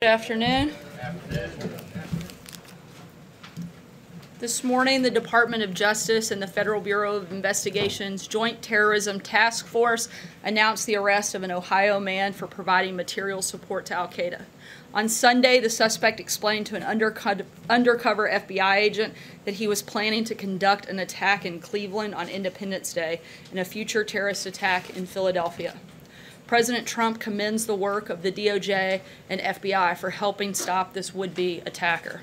afternoon. This morning, the Department of Justice and the Federal Bureau of Investigation's Joint Terrorism Task Force announced the arrest of an Ohio man for providing material support to al-Qaeda. On Sunday, the suspect explained to an undercover FBI agent that he was planning to conduct an attack in Cleveland on Independence Day and a future terrorist attack in Philadelphia. President Trump commends the work of the DOJ and FBI for helping stop this would-be attacker.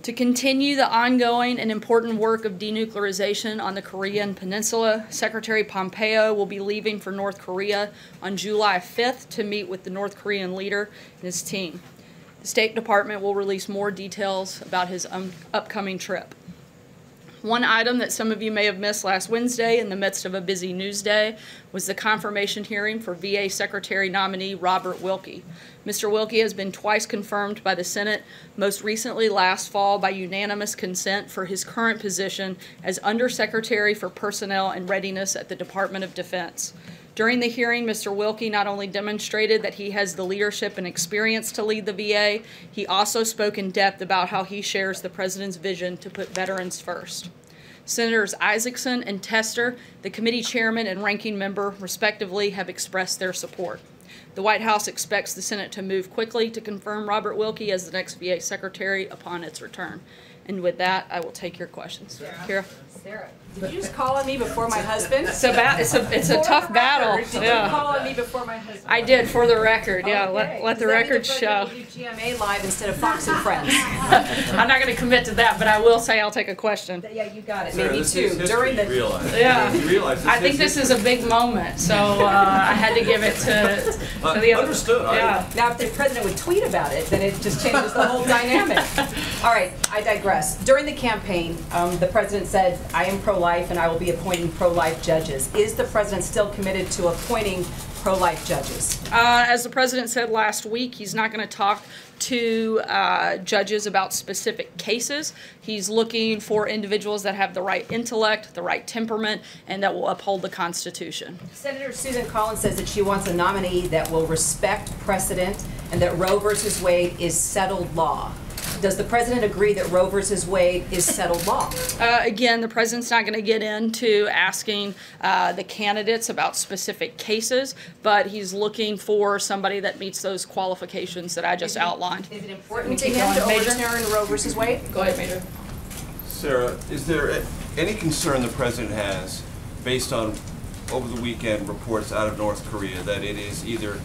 To continue the ongoing and important work of denuclearization on the Korean Peninsula, Secretary Pompeo will be leaving for North Korea on July 5th to meet with the North Korean leader and his team. The State Department will release more details about his upcoming trip. One item that some of you may have missed last Wednesday in the midst of a busy news day was the confirmation hearing for VA Secretary nominee Robert Wilkie. Mr. Wilkie has been twice confirmed by the Senate, most recently last fall by unanimous consent for his current position as Undersecretary for Personnel and Readiness at the Department of Defense. During the hearing, Mr. Wilkie not only demonstrated that he has the leadership and experience to lead the VA, he also spoke in depth about how he shares the President's vision to put veterans first. Senators Isaacson and Tester, the committee chairman and ranking member, respectively, have expressed their support. The White House expects the Senate to move quickly to confirm Robert Wilkie as the next VA Secretary upon its return. And with that, I will take your questions. Kira? Sarah, did you just call on me before my husband? It's a tough battle. Did you call on me before my husband? I did, for the record. Yeah, okay. let the record show. Will do GMA live instead of Fox and Friends. I'm not going to commit to that, but I will say I'll take a question. Yeah, you got it. Sarah, Maybe two. During the I think this is a big moment, so I had to give it to the other. Understood. Yeah. Now, if the president would tweet about it, then it just changes the whole dynamic. All right, I digress. During the campaign, the president said, "I am pro-life and I will be appointing pro-life judges." Is the president still committed to appointing pro-life judges? As the president said last week, he's not going to talk to judges about specific cases. He's looking for individuals that have the right intellect, the right temperament, and that will uphold the Constitution. Senator Susan Collins says that she wants a nominee that will respect precedent and that Roe versus Wade is settled law. Does the president agree that Roe versus Wade is settled law? Again, the president's not going to get into asking the candidates about specific cases, but he's looking for somebody that meets those qualifications that I just outlined. Is it important to him to overturn Roe versus Wade? Go ahead, Major. Sarah, is there any concern the president has, based on over the weekend reports out of North Korea, that it is either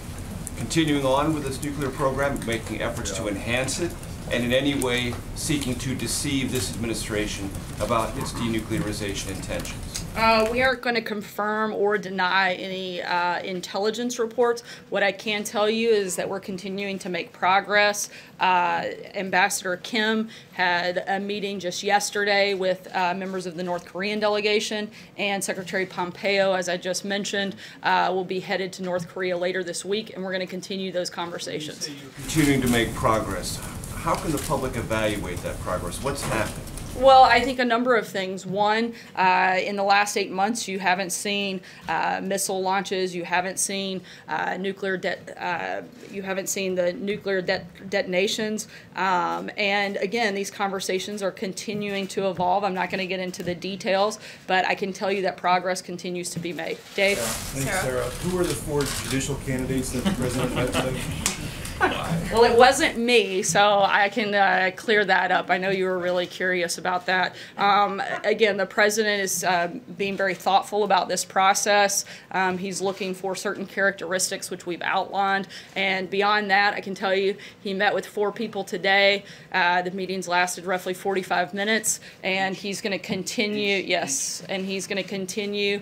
continuing on with its nuclear program, making efforts to enhance it, and in any way seeking to deceive this administration about its denuclearization intentions? We aren't going to confirm or deny any intelligence reports. What I can tell you is that we're continuing to make progress. Ambassador Kim had a meeting just yesterday with members of the North Korean delegation, and Secretary Pompeo, as I just mentioned, will be headed to North Korea later this week, and we're going to continue those conversations. You say you're continuing to make progress. How can the public evaluate that progress? What's happened? Well, I think a number of things. One, in the last 8 months, you haven't seen missile launches. You haven't seen you haven't seen the nuclear detonations. And again, these conversations are continuing to evolve. I'm not going to get into the details, but I can tell you that progress continues to be made. Dave? Thanks, Sarah. Who are the 4 judicial candidates that the president met today? Well, it wasn't me, so I can clear that up. I know you were really curious about that. Again, the president is being very thoughtful about this process. He's looking for certain characteristics which we've outlined. And beyond that, I can tell you he met with 4 people today. The meetings lasted roughly 45 minutes, and he's going to continue, yes, and he's going to continue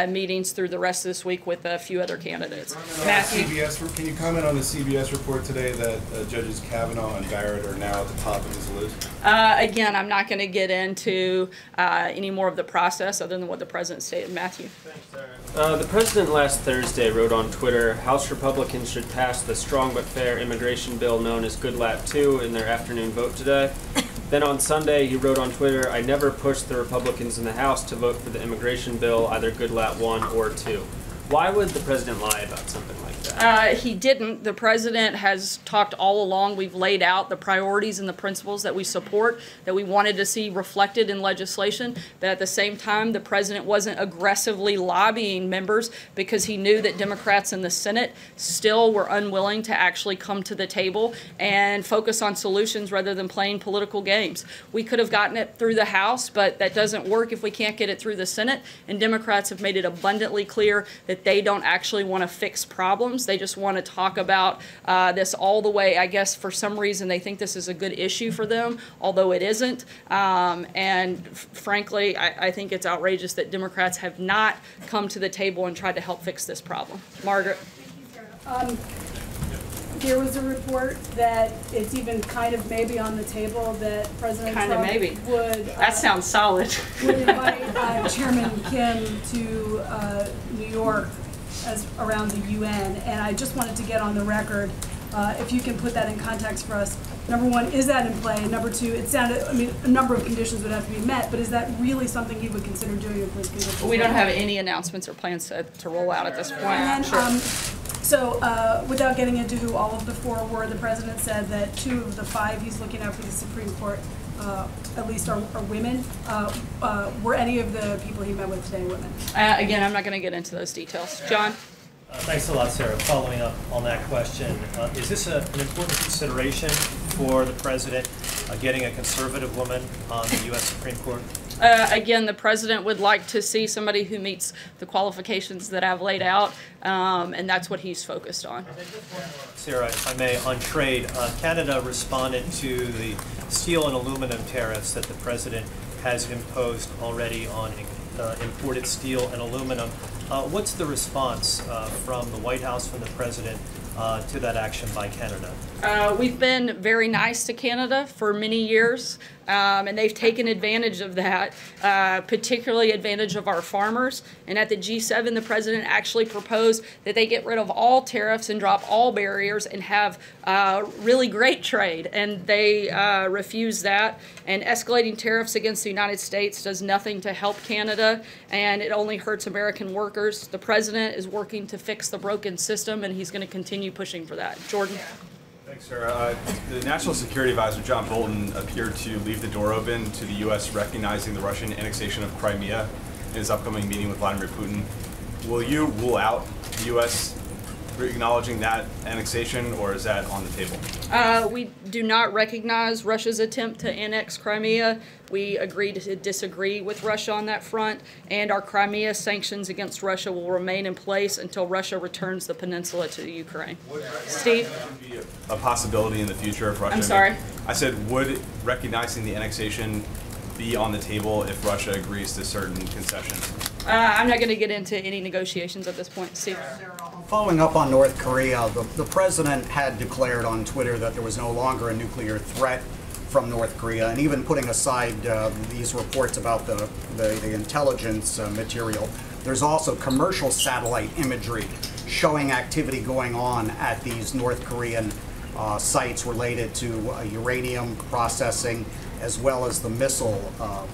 meetings through the rest of this week with a few other candidates. Matthew? CBS, can you comment on the CBS report today that Judges Kavanaugh and Barrett are now at the top of his list? Again, I'm not going to get into any more of the process other than what the president stated. Matthew? Thanks, Sarah. The president last Thursday wrote on Twitter, House Republicans should pass the strong but fair immigration bill known as Goodlatte 2 in their afternoon vote today. Then on Sunday, he wrote on Twitter, I never pushed the Republicans in the House to vote for the immigration bill, either Goodlatte 1 or 2. Why would the president lie about something like that? He didn't. The president has talked all along. We've laid out the priorities and the principles that we support, that we wanted to see reflected in legislation. But at the same time, the president wasn't aggressively lobbying members because he knew that Democrats in the Senate still were unwilling to actually come to the table and focus on solutions rather than playing political games. We could have gotten it through the House, but that doesn't work if we can't get it through the Senate. And Democrats have made it abundantly clear that they don't actually want to fix problems. They just want to talk about this all the way. I guess for some reason they think this is a good issue for them, although it isn't. And frankly, I think it's outrageous that Democrats have not come to the table and tried to help fix this problem. Margaret. There was a report that it's even kind of maybe on the table that President Trump would... That sounds solid. ...would invite Chairman Kim to New York around the UN. And I just wanted to get on the record, if you can put that in context for us. Number one, is that in play? Number two, it sounded, I mean, a number of conditions would have to be met, but is that really something he would consider doing if those conditions? We don't have any announcements or plans to roll out at this point. And then, sure. So, without getting into who all of the four were, the president said that 2 of the 5 he's looking at for the Supreme Court, at least are women. Were any of the people he met with today women? Again, I'm not going to get into those details. John? Thanks a lot, Sarah. Following up on that question, is this an important consideration for the president, getting a conservative woman on the U.S. Supreme Court? Again, the president would like to see somebody who meets the qualifications that I've laid out, and that's what he's focused on. Sarah, if I may, on trade, Canada responded to the steel and aluminum tariffs that the president has imposed already on imported steel and aluminum. What's the response from the White House, from the president, to that action by Canada? We've been very nice to Canada for many years, and they've taken advantage of that, particularly advantage of our farmers. And at the G7, the president actually proposed that they get rid of all tariffs and drop all barriers and have really great trade. And they refused that. And escalating tariffs against the United States does nothing to help Canada, and it only hurts American workers. The president is working to fix the broken system, and he's going to continue pushing for that. Jordan? Thanks, Sarah. The National Security Advisor, John Bolton, appeared to leave the door open to the U.S. recognizing the Russian annexation of Crimea in his upcoming meeting with Vladimir Putin. Will you rule out the U.S. acknowledging that annexation, or is that on the table? We do not recognize Russia's attempt to annex Crimea. We agree to disagree with Russia on that front, and our Crimea sanctions against Russia will remain in place until Russia returns the peninsula to the Ukraine. Steve? Would be a possibility in the future if Russia... I'm sorry? I said, would recognizing the annexation be on the table if Russia agrees to certain concessions? I'm not going to get into any negotiations at this point. Steve? Following up on North Korea, the president had declared on Twitter that there was no longer a nuclear threat from North Korea, and even putting aside these reports about the intelligence material, there's also commercial satellite imagery showing activity going on at these North Korean sites related to uranium processing as well as the missile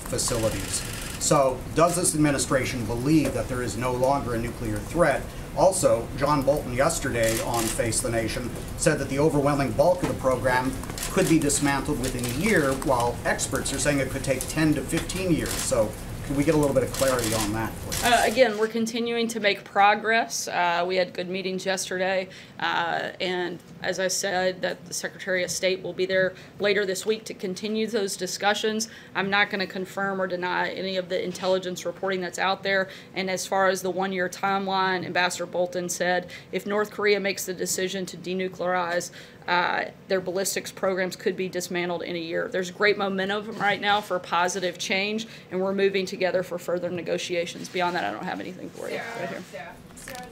facilities. So does this administration believe that there is no longer a nuclear threat? Also, John Bolton yesterday on Face the Nation said that the overwhelming bulk of the program could be dismantled within a year, while experts are saying it could take 10 to 15 years. So can we get a little bit of clarity on that, please? Again, we're continuing to make progress. We had good meetings yesterday, and as I said, that the Secretary of State will be there later this week to continue those discussions. I'm not going to confirm or deny any of the intelligence reporting that's out there. And as far as the one-year timeline, Ambassador Bolton said if North Korea makes the decision to denuclearize, their ballistics programs could be dismantled in a year. There's great momentum right now for positive change, and we're moving together for further negotiations. Beyond that, I don't have anything for you right here. Sarah,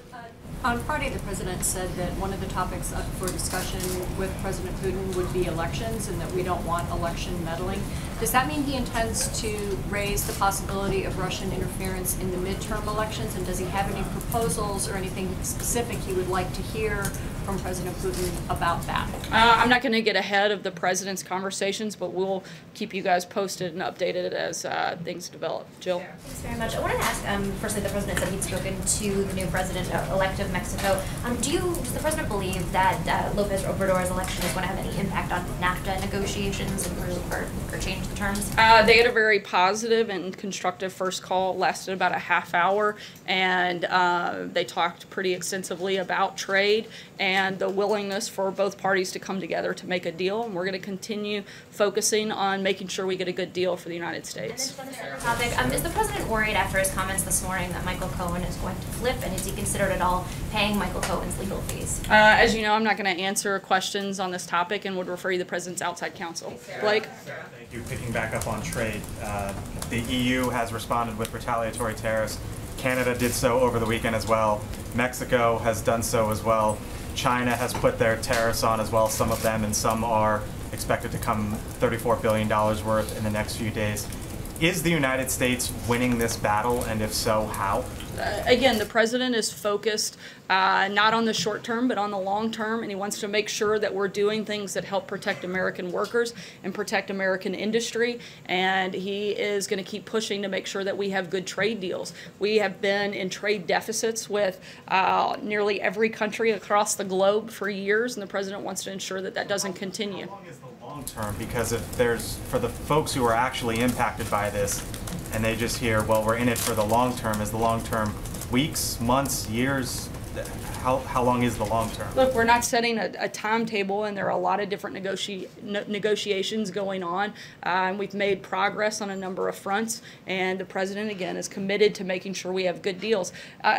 on Friday, the president said that one of the topics up for discussion with President Putin would be elections, and that we don't want election meddling. Does that mean he intends to raise the possibility of Russian interference in the midterm elections, and does he have any proposals or anything specific he would like to hear from President Putin about that? I'm not going to get ahead of the president's conversations, but we'll keep you guys posted and updated as things develop. Jill? Thanks very much. I wanted to ask, firstly, the president said he'd spoken to the new president-elect of Mexico. Does the president believe that López Obrador's election is going to have any impact on NAFTA negotiations or change the terms? They had a very positive and constructive first call, lasted about a half hour, and they talked pretty extensively about trade and the willingness for both parties to come together to make a deal, and we're going to continue focusing on making sure we get a good deal for the United States. And then just on a separate topic, is the president worried after his comments this morning that Michael Cohen is going to flip, and has he considered at all paying Michael Cohen's legal fees? As you know, I'm not going to answer questions on this topic and would refer you to the president's outside counsel. Blake? Thank you. Picking back up on trade, the EU has responded with retaliatory tariffs. Canada did so over the weekend as well. Mexico has done so as well. China has put their tariffs on as well, some of them, and some are expected to come $34 billion worth in the next few days. Is the United States winning this battle, and if so, how? Again, the president is focused not on the short term, but on the long term, and he wants to make sure that we're doing things that help protect American workers and protect American industry, and he is going to keep pushing to make sure that we have good trade deals. We have been in trade deficits with nearly every country across the globe for years, and the president wants to ensure that that doesn't continue. How long is the long term? Because if there's, for the folks who are actually impacted by this, and they just hear, well, we're in it for the long term. Is the long term weeks, months, years? How long is the long term? Look, we're not setting a timetable, and there are a lot of different negotiations going on. And we've made progress on a number of fronts, and the president, again, is committed to making sure we have good deals.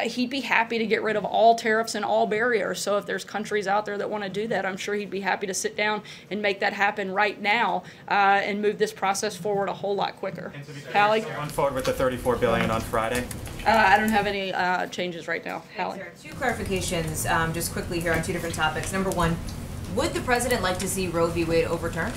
He'd be happy to get rid of all tariffs and all barriers, so if there's countries out there that want to do that, I'm sure he'd be happy to sit down and make that happen right now and move this process forward a whole lot quicker. Hallie? Going forward with the $34 billion on Friday? I don't have any changes right now. Hallie? Two clarifications, just quickly here on two different topics. Number one, would the president like to see Roe v. Wade overturned?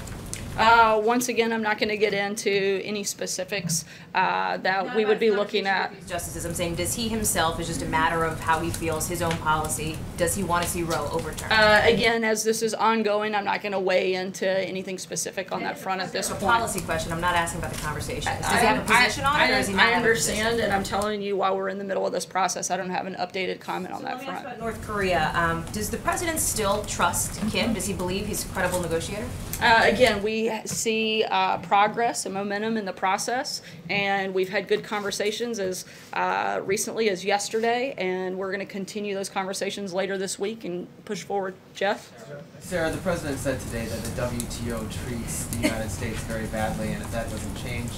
Once again, I'm not going to get into any specifics that we would be looking at. Justices, I'm saying, does he himself, is just a matter of how he feels, his own policy, does he want to see Roe overturned? Again, as this is ongoing, I'm not going to weigh into anything specific on that front at this point. It's a policy question. I'm not asking about the conversation. Does he have a position on it, or is he not I understand, and I'm telling you, while we're in the middle of this process, I don't have an updated comment on that front. About North Korea, does the president still trust Kim? Does he believe he's a credible negotiator? Again, we see progress and momentum in the process, and we've had good conversations as recently as yesterday, and we're going to continue those conversations later this week and push forward. Jeff? Sarah, the president said today that the WTO treats the United States very badly, and if that doesn't change,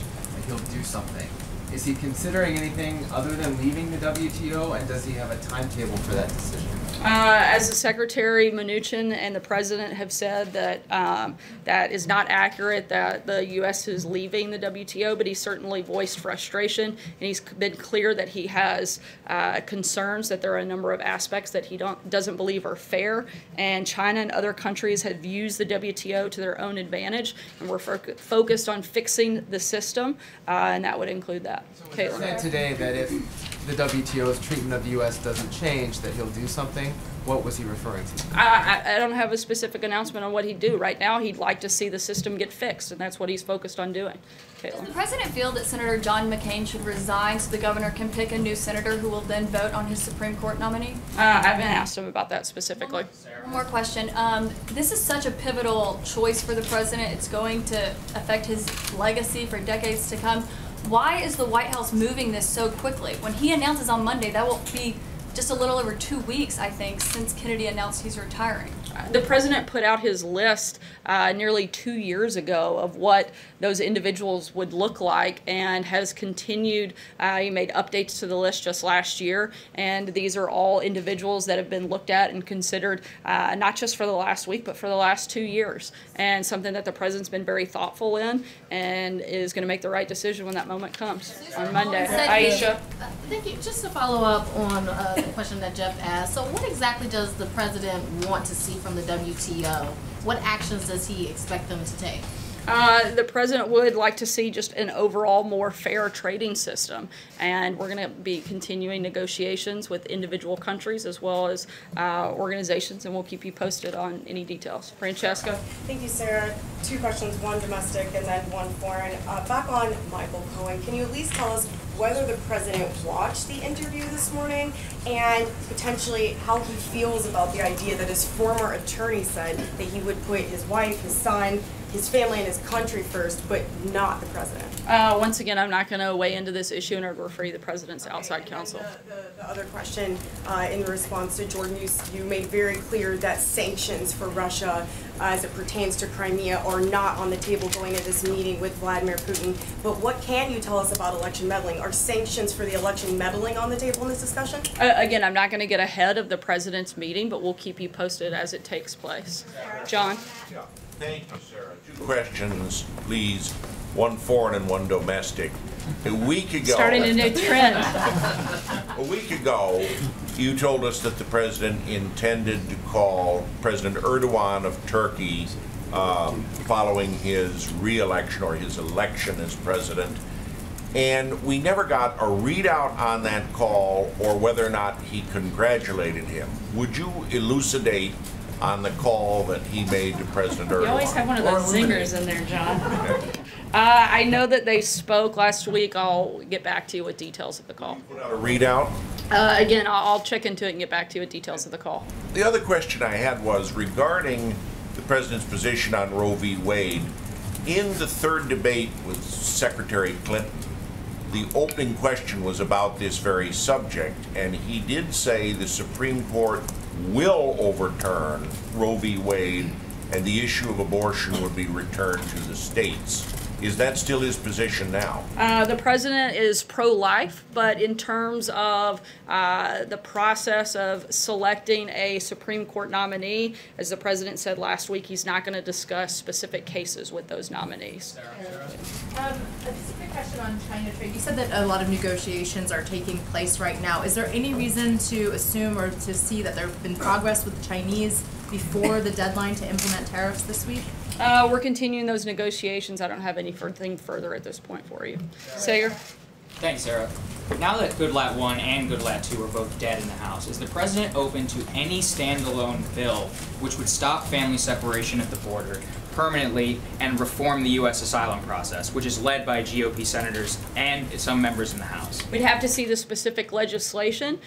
he'll do something. Is he considering anything other than leaving the WTO, and does he have a timetable for that decision? As the Secretary Mnuchin and the President have said, that that is not accurate, that the U.S. is leaving the WTO, but he's certainly voiced frustration, and he's been clear that he has concerns that there are a number of aspects that he doesn't believe are fair, and China and other countries have used the WTO to their own advantage, and we're focused on fixing the system, and that would include that. So he said today that if the WTO's treatment of the U.S. doesn't change, that he'll do something. What was he referring to? I don't have a specific announcement on what he'd do. Right now, he'd like to see the system get fixed, and that's what he's focused on doing. Does the president feel that Senator John McCain should resign so the governor can pick a new senator who will then vote on his Supreme Court nominee? I haven't asked him about that specifically. One more question. This is such a pivotal choice for the president. It's going to affect his legacy for decades to come. Why is the White House moving this so quickly? When he announces on Monday, that will be just a little over 2 weeks, I think, since Kennedy announced he's retiring. The president put out his list nearly 2 years ago of what those individuals would look like, and has continued. He made updates to the list just last year, and these are all individuals that have been looked at and considered not just for the last week, but for the last 2 years, and something that the president's been very thoughtful in, and is going to make the right decision when that moment comes on Monday. Aisha? Thank you. Just to follow up on the question that Jeff asked, so what exactly does the president want to see from the WTO? What actions does he expect them to take? The president would like to see just an overall more fair trading system, and we're going to be continuing negotiations with individual countries as well as organizations, and we'll keep you posted on any details. Francesca? Thank you, Sarah. Two questions, one domestic and then one foreign. Back on Michael Cohen, can you at least tell us whether the president watched the interview this morning and potentially how he feels about the idea that his former attorney said that he would put his wife, his son, his family, and his country first, but not the president? Once again, I'm not going to weigh into this issue, and I'd refer you to the president's outside counsel. The other question, in response to Jordan, you made very clear that sanctions for Russia as it pertains to Crimea are not on the table going to this meeting with Vladimir Putin. But what can you tell us about election meddling? Are sanctions for the election meddling on the table in this discussion? Again, I'm not going to get ahead of the president's meeting, but we'll keep you posted as it takes place. John? Yeah. Thank you, Sarah. Two questions, please. One foreign and one domestic. A week ago... Starting a new trend. A week ago, you told us that the president intended to call President Erdogan of Turkey following his re-election or his election as president. And we never got a readout on that call or whether or not he congratulated him. Would you elucidate on the call that he made to President Erdogan? You always have one of those zingers in there, John. I know that they spoke last week. I'll get back to you with details of the call. Put out a readout? Again, I'll check into it and get back to you with details of the call. The other question I had was regarding the president's position on Roe v. Wade. In the third debate with Secretary Clinton, the opening question was about this very subject, and he did say the Supreme Court will overturn Roe v. Wade and the issue of abortion would be returned to the states. Is that still his position now? The president is pro-life, but in terms of the process of selecting a Supreme Court nominee, as the president said last week, he's not going to discuss specific cases with those nominees. Just a quick question on China trade. You said that a lot of negotiations are taking place right now. Is there any reason to assume or to see that there have been progress with the Chinese before the deadline to implement tariffs this week? We're continuing those negotiations. I don't have anything further at this point for you. Sayer? Thanks, Sarah. Now that Goodlatte 1 and Goodlatte 2 are both dead in the House, is the president open to any standalone bill which would stop family separation at the border permanently and reform the U.S. asylum process, which is led by GOP senators and some members in the House? We'd have to see the specific legislation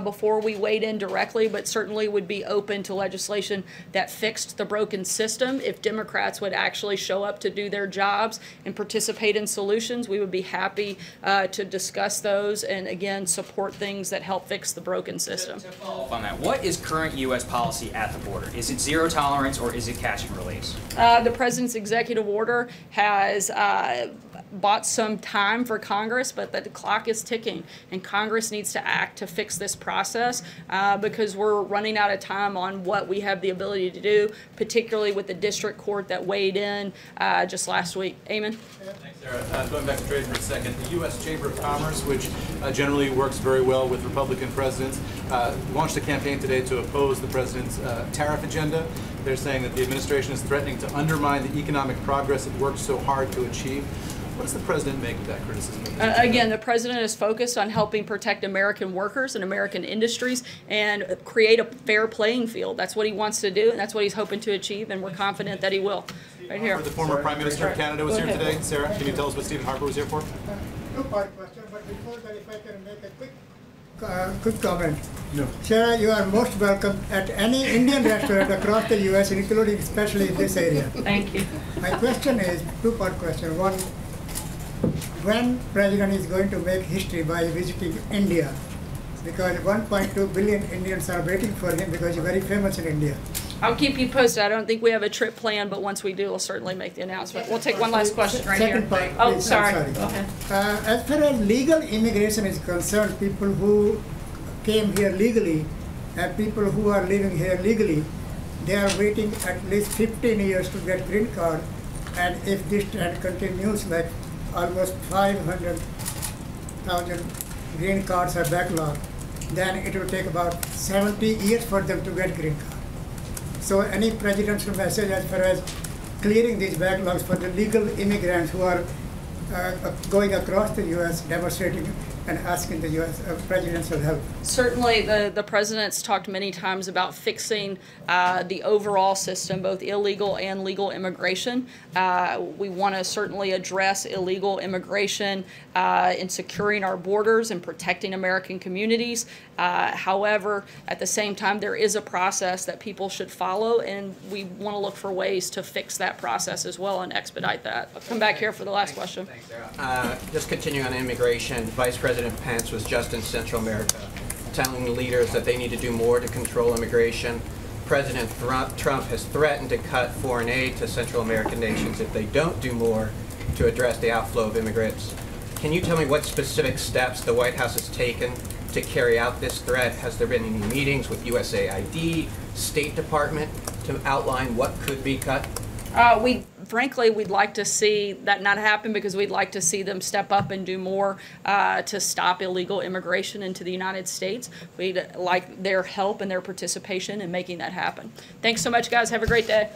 before we weighed in directly, but certainly would be open to legislation that fixed the broken system. If Democrats would actually show up to do their jobs and participate in solutions, we would be happy to discuss those and, again, support things that help fix the broken system. To follow up on that, what is current U.S. policy at the border? Is it zero tolerance or is it catch and release? The president's executive order has bought some time for Congress, but the clock is ticking, and Congress needs to act to fix this process because we're running out of time on what we have the ability to do, particularly with the district court that weighed in just last week. Eamon? Thanks, Sarah. Going back to trade for a second, the U.S. Chamber of Commerce, which generally works very well with Republican presidents, launched a campaign today to oppose the president's tariff agenda. They're saying that the administration is threatening to undermine the economic progress it worked so hard to achieve. What does the president make of that criticism? Again, the president is focused on helping protect American workers and American industries and create a fair playing field. That's what he wants to do, and that's what he's hoping to achieve, and we're confident that he will. Right here. The former Prime Minister of Canada was here today. Sarah, can you tell us what Stephen Harper was here for? Two-part question, but before that, if I can make a quick comment. No. Sarah, you are most welcome at any Indian restaurant across the U.S., including especially this area. Thank you. My question is, two-part question. One, when President is going to make history by visiting India? Because 1.2 billion Indians are waiting for him because he's very famous in India. I'll keep you posted. I don't think we have a trip planned, but once we do, we'll certainly make the announcement. We'll take one last question right here. Part, oh, please, sorry. Go ahead. As far as legal immigration is concerned, people who came here legally and people who are living here legally, they are waiting at least 15 years to get green card. And if this trend continues, like almost 500,000 green cards are backlogged, then it will take about 70 years for them to get green card. So any presidential message as far as clearing these backlogs for the legal immigrants who are going across the U.S., demonstrating and asking the U.S. Presidential help? Certainly, the president's talked many times about fixing the overall system, both illegal and legal immigration. We want to certainly address illegal immigration in securing our borders and protecting American communities. However, at the same time, there is a process that people should follow, and we want to look for ways to fix that process as well and expedite that. I'll come back here for the last question. Just continuing on immigration, Vice President Pence was just in Central America telling the leaders that they need to do more to control immigration. President Trump has threatened to cut foreign aid to Central American nations if they don't do more to address the outflow of immigrants. Can you tell me what specific steps the White House has taken to carry out this threat? Has there been any meetings with USAID, State Department to outline what could be cut? Frankly, we'd like to see that not happen because we'd like to see them step up and do more to stop illegal immigration into the United States. We'd like their help and their participation in making that happen. Thanks so much, guys. Have a great day.